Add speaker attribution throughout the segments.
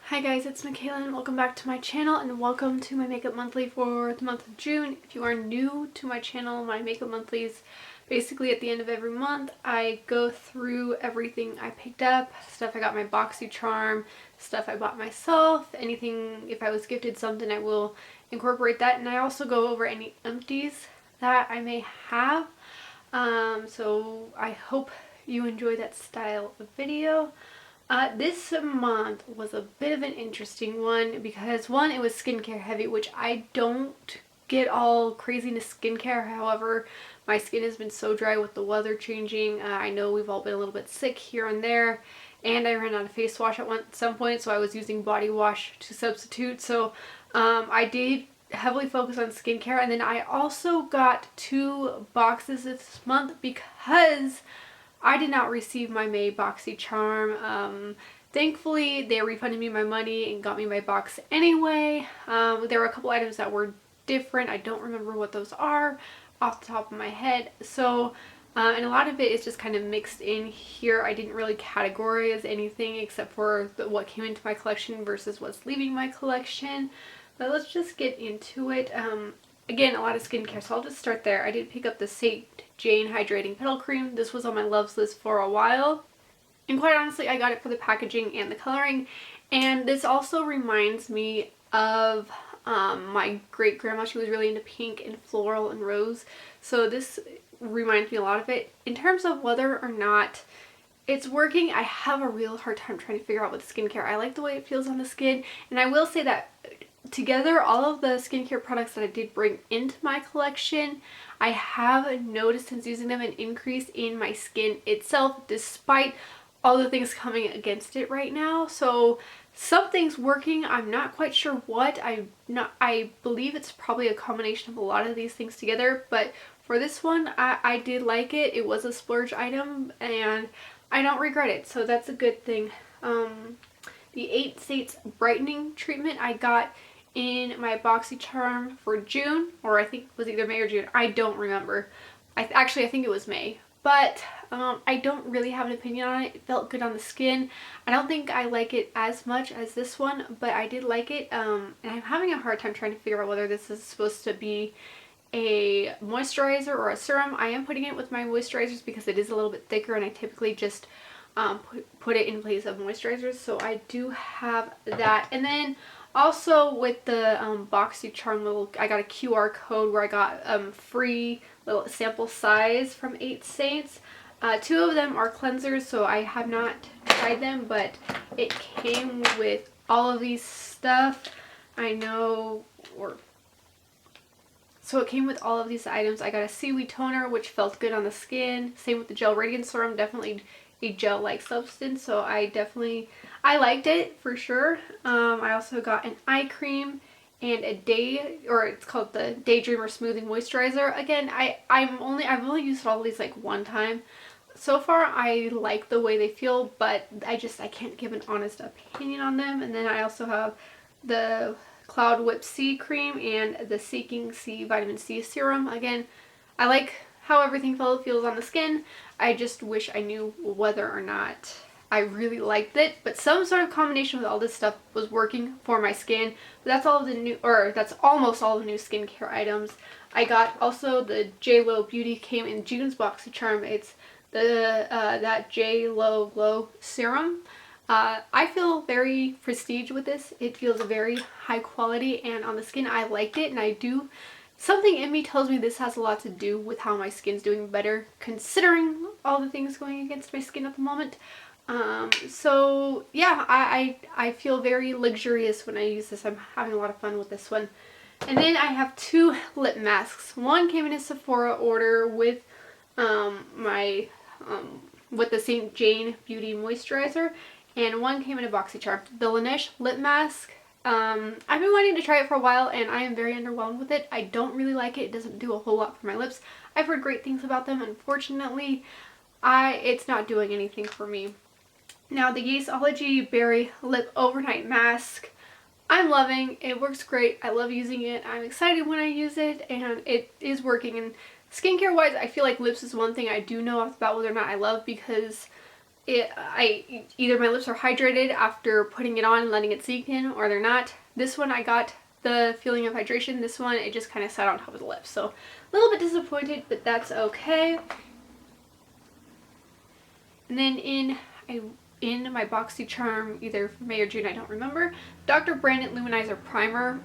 Speaker 1: Hi guys, it's Michaela and welcome back to my channel and welcome to my makeup monthly for the month of June. If you are new to my channel, my makeup monthlies basically at the end of every month I go through everything I picked up, stuff I got my Boxycharm, stuff I bought myself, anything, if I was gifted something I will incorporate that, and I also go over any empties that I may have. So I hope you enjoy that style of video. This month was a bit of an interesting one because one, it was skincare heavy, which I don't get all crazy into skincare. However, my skin has been so dry with the weather changing. I know we've all been a little bit sick here and there, and I ran out of face wash at some point, so I was using body wash to substitute. So I did heavily focus on skincare, and then I also got 2 boxes this month because I did not receive my May Boxycharm. Thankfully, they refunded me my money and got me my box anyway. There were a couple items that were different. I don't remember what those are off the top of my head. So, and a lot of it is just kind of mixed in here. I didn't really categorize anything except for what came into my collection versus what's leaving my collection. But let's just get into it. Again, a lot of skincare, so I'll just start there. I did pick up the Saint Jane Hydrating Petal Cream. This was on my loves list for a while. And quite honestly, I got it for the packaging and the coloring. And this also reminds me of my great-grandma. She was really into pink and floral and rose. So this reminds me a lot of it. In terms of whether or not it's working, I have a real hard time trying to figure out with skincare. I like the way it feels on the skin. And I will say that together, all of the skincare products that I did bring into my collection, I have noticed since using them an increase in my skin itself, despite all the things coming against it right now. So something's working. I'm not quite sure what. I believe it's probably a combination of a lot of these things together, but for this one, I did like it. It was a splurge item and I don't regret it, so that's a good thing. The 8 States Brightening treatment I got in my Boxycharm for June, or I think it was either May or June. I don't remember. Actually, I think it was May. But I don't really have an opinion on it. It felt good on the skin. I don't think I like it as much as this one, but I did like it. And I'm having a hard time trying to figure out whether this is supposed to be a moisturizer or a serum. I am putting it with my moisturizers because it is a little bit thicker, and I typically just put it in place of moisturizers. So I do have that. And then also with the Boxycharm I got a QR code where I got free little sample size from 8 Saints. 2 of them are cleansers, so I have not tried them, but it came with all of these stuff. So it came with all of these items. I got a seaweed toner, which felt good on the skin. Same with the gel radiance serum, definitely a gel-like substance, so I liked it for sure. I also got an eye cream and it's called the Daydreamer Smoothing Moisturizer. Again, I've only used all of these like one time. So far, I like the way they feel, but I can't give an honest opinion on them. And then I also have the Cloud Whip C cream and the Seeking C Vitamin C serum. Again, I like how everything feels on the skin. I just wish I knew whether or not I really liked it, but some sort of combination with all this stuff was working for my skin. But that's almost all the new skincare items. I got also the J.Lo Beauty came in June's Boxycharm. It's the that J.Lo Glow Serum. I feel very prestige with this. It feels very high quality, and on the skin I liked it, and something in me tells me this has a lot to do with how my skin's doing better, considering all the things going against my skin at the moment. So yeah, I feel very luxurious when I use this. I'm having a lot of fun with this one. And then I have 2 lip masks. One came in a Sephora order with with the St. Jane Beauty Moisturizer, and one came in a Boxycharm. The Laneige Lip Mask. I've been wanting to try it for a while and I am very underwhelmed with it. I don't really like it. It doesn't do a whole lot for my lips. I've heard great things about them. Unfortunately, it's not doing anything for me. Now, the Aceology Berry Lip Overnight Mask, I'm loving. It works great. I love using it. I'm excited when I use it, and it is working. And skincare wise, I feel like lips is one thing I do know off the bat whether or not I love, because either my lips are hydrated after putting it on and letting it sink in, or they're not. This one I got the feeling of hydration. This one, it just kind of sat on top of the lips. So a little bit disappointed, but that's okay. And then in my Boxycharm, either for May or June, I don't remember, Dr. Brandt Luminizer Primer.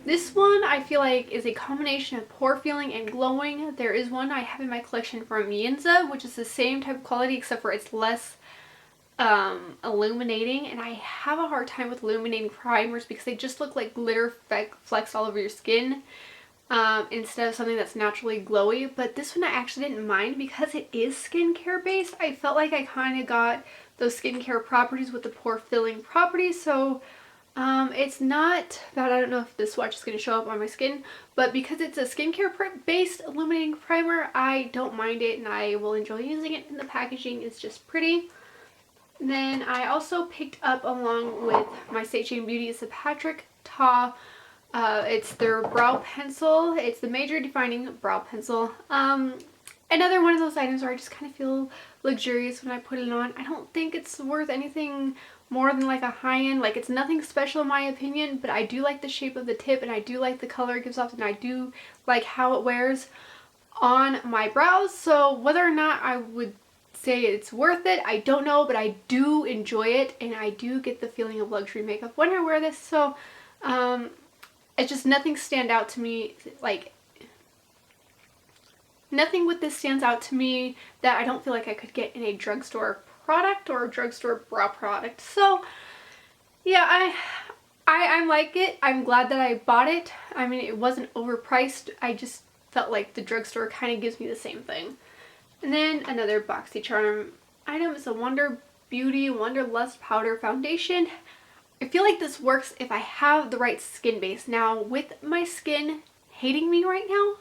Speaker 1: This one I feel like is a combination of pore filling and glowing. There is one I have in my collection from Yinza, which is the same type of quality except for it's less illuminating, and I have a hard time with illuminating primers because they just look like glitter flecks all over your skin instead of something that's naturally glowy. But this one I actually didn't mind because it is skincare based. I felt like I kind of got those skincare properties with the pore filling properties, so it's not bad. I don't know if this swatch is going to show up on my skin, but because it's a skincare based illuminating primer, I don't mind it and I will enjoy using it, and the packaging is just pretty. And then I also picked up, along with my Saintws Beauty, is the Patrick Ta. It's their brow pencil. It's the Major Defining Brow Pencil. Another one of those items where I just kind of feel luxurious when I put it on. I don't think it's worth anything more than like a high-end. Like, it's nothing special in my opinion, but I do like the shape of the tip, and I do like the color it gives off, and I do like how it wears on my brows. So whether or not I would say it's worth it, I don't know, but I do enjoy it, and I do get the feeling of luxury makeup when I wear this. So it's just nothing stand out to me, like nothing with this stands out to me that I don't feel like I could get in a drugstore product or a drugstore brow product. So yeah, I like it. I'm glad that I bought it. I mean, it wasn't overpriced. I just felt like the drugstore kind of gives me the same thing. And then another Boxycharm item is a Wanderlust Powder Foundation. I feel like this works if I have the right skin base. Now, with my skin hating me right now,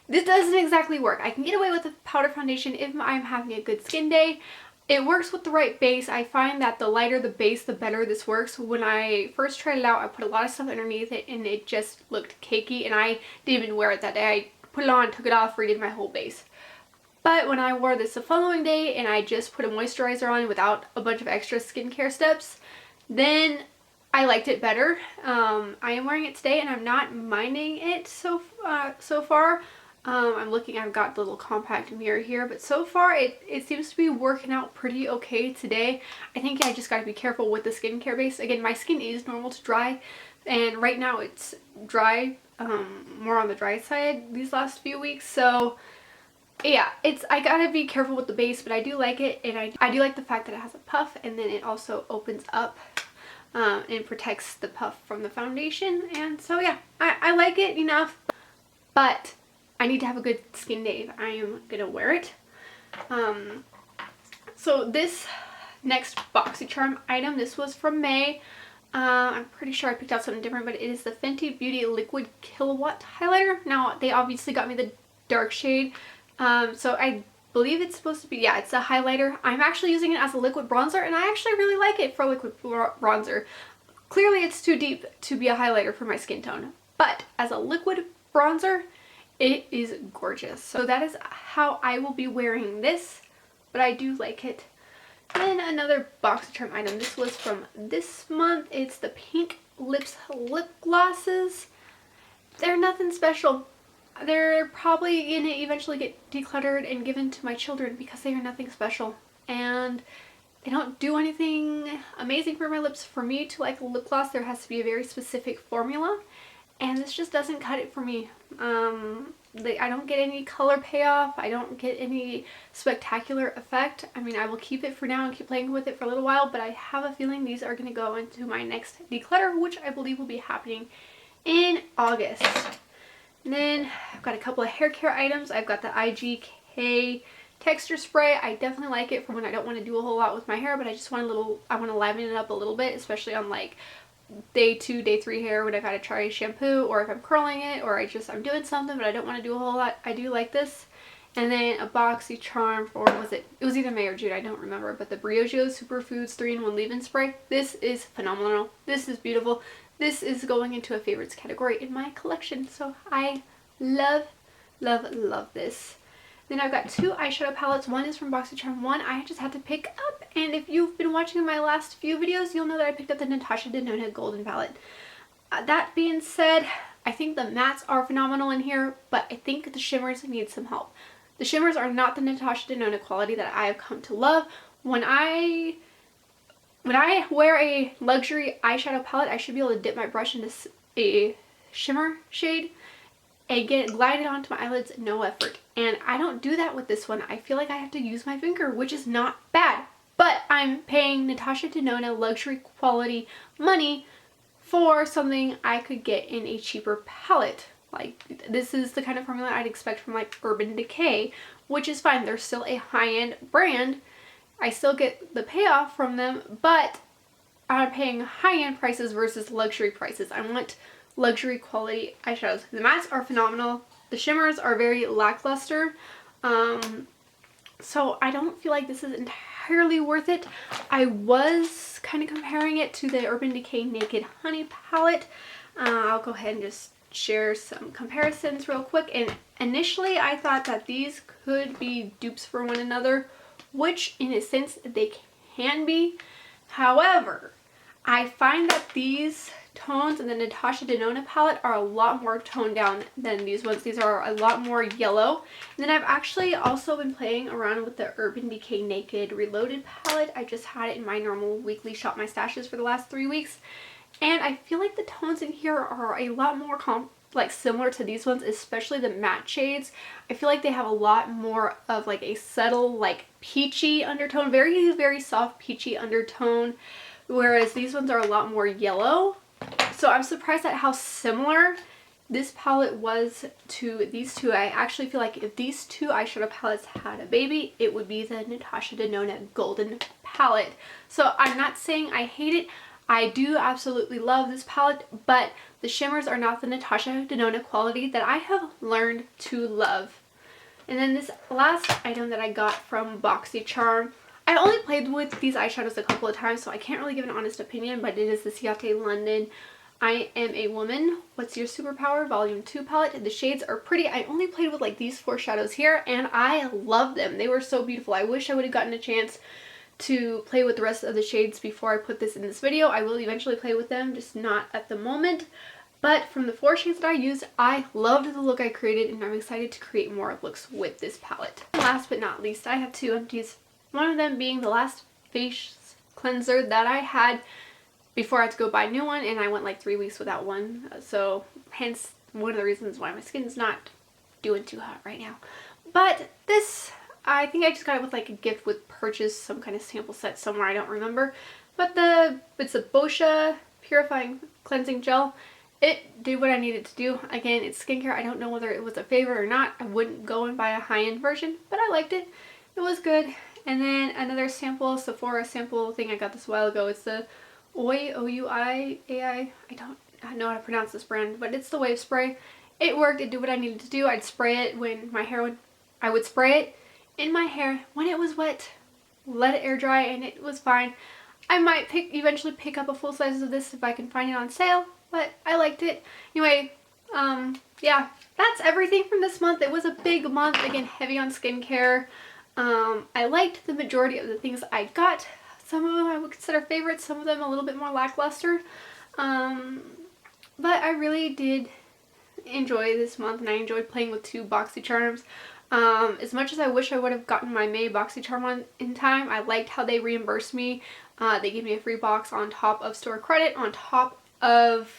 Speaker 1: this doesn't exactly work. I can get away with a powder foundation if I'm having a good skin day. It works with the right base. I find that the lighter the base, the better this works. When I first tried it out, I put a lot of stuff underneath it and it just looked cakey, and I didn't even wear it that day. I put it on, took it off, redid my whole base. But when I wore this the following day and I just put a moisturizer on without a bunch of extra skincare steps, then I liked it better. I am wearing it today and I'm not minding it so far. I'm looking, I've got the little compact mirror here, but so far it seems to be working out pretty okay today. I think I just got to be careful with the skincare base. Again, my skin is normal to dry, and right now it's dry, more on the dry side these last few weeks. So yeah, I gotta be careful with the base, but I do like it, and I do like the fact that it has a puff, and then it also opens up and protects the puff from the foundation. And so yeah, I like it enough, but I need to have a good skin day if I am gonna wear it. So this next Boxycharm item, this was from May. I'm pretty sure I picked out something different, but it is the Fenty Beauty Liquid Killawatt highlighter. Now, they obviously got me the dark shade, so I believe it's supposed to be, yeah, it's a highlighter. I'm actually using it as a liquid bronzer, and I actually really like it for liquid bronzer. Clearly it's too deep to be a highlighter for my skin tone, but as a liquid bronzer, it is gorgeous. So that is how I will be wearing this, but I do like it. Then another Boxycharm item. This was from this month. It's the Pinklips Lip Glosses. They're nothing special. They're probably going to eventually get decluttered and given to my children because they are nothing special. And they don't do anything amazing for my lips. For me to like a lip gloss, there has to be a very specific formula. And this just doesn't cut it for me. I don't get any color payoff. I don't get any spectacular effect. I mean, I will keep it for now and keep playing with it for a little while, but I have a feeling these are going to go into my next declutter, which I believe will be happening in August. And then I've got a couple of hair care items. I've got the IGK texture spray. I definitely like it for when I don't want to do a whole lot with my hair, but I just want I want to liven it up a little bit, especially on like day 2, day 3 hair when I've got to try a shampoo, or if I'm curling it, or I'm doing something but I don't want to do a whole lot. I do like this. And then a Boxycharm for, it was either May or June, I don't remember, but the Brigio Superfoods 3-in-1 leave-in spray. This is phenomenal. This is beautiful. This is going into a favorites category in my collection, so I love, love, love this. Then I've got two eyeshadow palettes. One is from Boxycharm, one I just had to pick up. And if you've been watching my last few videos, you'll know that I picked up the Natasha Denona Golden palette. That being said, I think the mattes are phenomenal in here, but I think the shimmers need some help. The shimmers are not the Natasha Denona quality that I have come to love. When I wear a luxury eyeshadow palette, I should be able to dip my brush into a shimmer shade and get it glided onto my eyelids, no effort. And I don't do that with this one. I feel like I have to use my finger, which is not bad. But I'm paying Natasha Denona luxury quality money for something I could get in a cheaper palette. Like, this is the kind of formula I'd expect from like Urban Decay, which is fine. They're still a high-end brand. I still get the payoff from them, but I'm paying high-end prices versus luxury prices. I want luxury quality eyeshadows. The mattes are phenomenal. The shimmers are very lackluster. So I don't feel like this is entirely worth it. I was kind of comparing it to the Urban Decay Naked Honey palette. I'll go ahead and just share some comparisons real quick. And initially I thought that these could be dupes for one another, which in a sense they can be. However, I find that these tones in the Natasha Denona palette are a lot more toned down than these ones. These are a lot more yellow. And then I've actually also been playing around with the Urban Decay Naked Reloaded palette. I just had it in my normal weekly shop my stashes for the last 3 weeks. And I feel like the tones in here are a lot more similar to these ones, especially the matte shades. I feel like they have a lot more of like a subtle like peachy undertone, very, very soft peachy undertone, whereas these ones are a lot more yellow. So I'm surprised at how similar this palette was to these two. I actually feel like if these two eyeshadow palettes had a baby, it would be the Natasha Denona Golden palette. So I'm not saying I hate it. I do absolutely love this palette, but the shimmers are not the Natasha Denona quality that I have learned to love. And then this last item that I got from Boxycharm, I only played with these eyeshadows a couple of times, so I can't really give an honest opinion, but it is the Ciate London I Am a Woman, What's Your Superpower Volume 2 palette. The shades are pretty. I only played with like these 4 shadows here, and I love them. They were so beautiful. I wish I would have gotten a chance to play with the rest of the shades before I put this in this video. I will eventually play with them, just not at the moment. But from the 4 shades that I used, I loved the look I created, and I'm excited to create more looks with this palette. Last but not least, I have 2 empties. One of them being the last face cleanser that I had before I had to go buy a new one, and I went like 3 weeks without one. So hence one of the reasons why my skin's not doing too hot right now. But this, I think I just got it with like a gift with purchase, some kind of sample set somewhere, I don't remember. But it's a Boschia Purifying Cleansing Gel. It did what I needed to do. Again, it's skincare. I don't know whether it was a favorite or not. I wouldn't go and buy a high-end version, but I liked it. It was good. And then another sample, Sephora sample thing I got this a while ago. It's the Ouai, O-U-I-A-I. I don't know how to pronounce this brand, but it's the wave spray. It worked. It did what I needed to do. I'd spray it when my hair I would spray it in my hair when it was wet, let it air dry, and it was fine. I might eventually pick up a full size of this if I can find it on sale, but I liked it. Anyway, yeah, that's everything from this month. It was a big month, again, heavy on skincare. I liked the majority of the things I got. Some of them I would consider favorites, some of them a little bit more lackluster. But I really did enjoy this month, and I enjoyed playing with 2 Boxycharms. As much as I wish I would have gotten my May Boxycharm on in time, I liked how they reimbursed me. They gave me a free box on top of store credit, on top of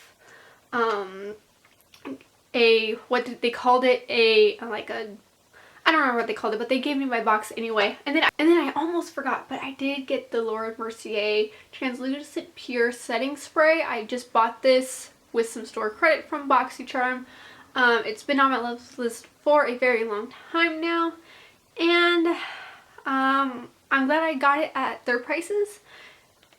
Speaker 1: they called it, I don't remember what they called it, but they gave me my box anyway. And then I almost forgot, but I did get the Laura Mercier Translucent Pure Setting Spray. I just bought this with some store credit from Boxycharm. It's been on my love list for a very long time now, and I'm glad I got it at their prices.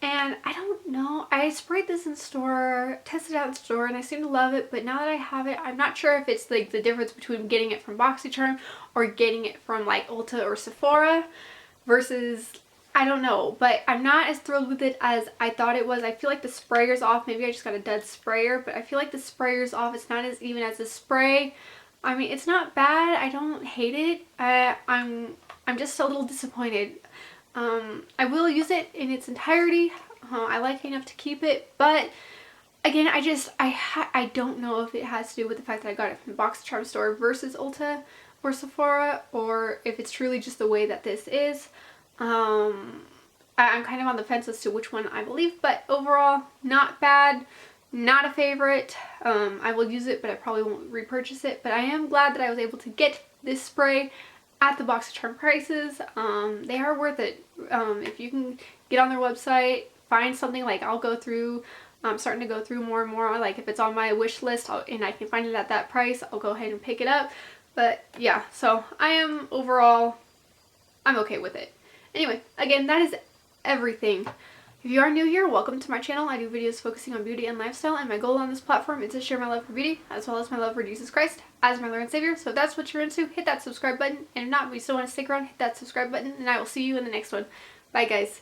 Speaker 1: And I don't know, I sprayed this in store, tested it out in store, and I seem to love it, but now that I have it, I'm not sure if it's like the difference between getting it from Boxycharm or getting it from like Ulta or Sephora versus, I don't know, but I'm not as thrilled with it as I thought it was. I feel like the sprayer's off. Maybe I just got a dud sprayer, but I feel like the sprayer's off. It's not as even as the spray. I mean, it's not bad. I don't hate it. I'm just a little disappointed. I will use it in its entirety. I like it enough to keep it, but again, I don't know if it has to do with the fact that I got it from the Boxycharm store versus Ulta or Sephora, or if it's truly just the way that this is. I'm kind of on the fence as to which one I believe, but overall, not bad. Not a favorite. I will use it, but I probably won't repurchase it. But I am glad that I was able to get this spray at the Boxycharm prices. They are worth it. If you can get on their website, find something, like I'll go through, I'm starting to go through more and more, like if it's on my wish list and I can find it at that price, I'll go ahead and pick it up. But yeah, so I am overall, I'm okay with it. Anyway, again, that is everything. If you are new here, welcome to my channel. I do videos focusing on beauty and lifestyle, and my goal on this platform is to share my love for beauty as well as my love for Jesus Christ as my Lord and Savior. So if that's what you're into, hit that subscribe button, and if not, but you still want to stick around, hit that subscribe button, and I will see you in the next one. Bye guys.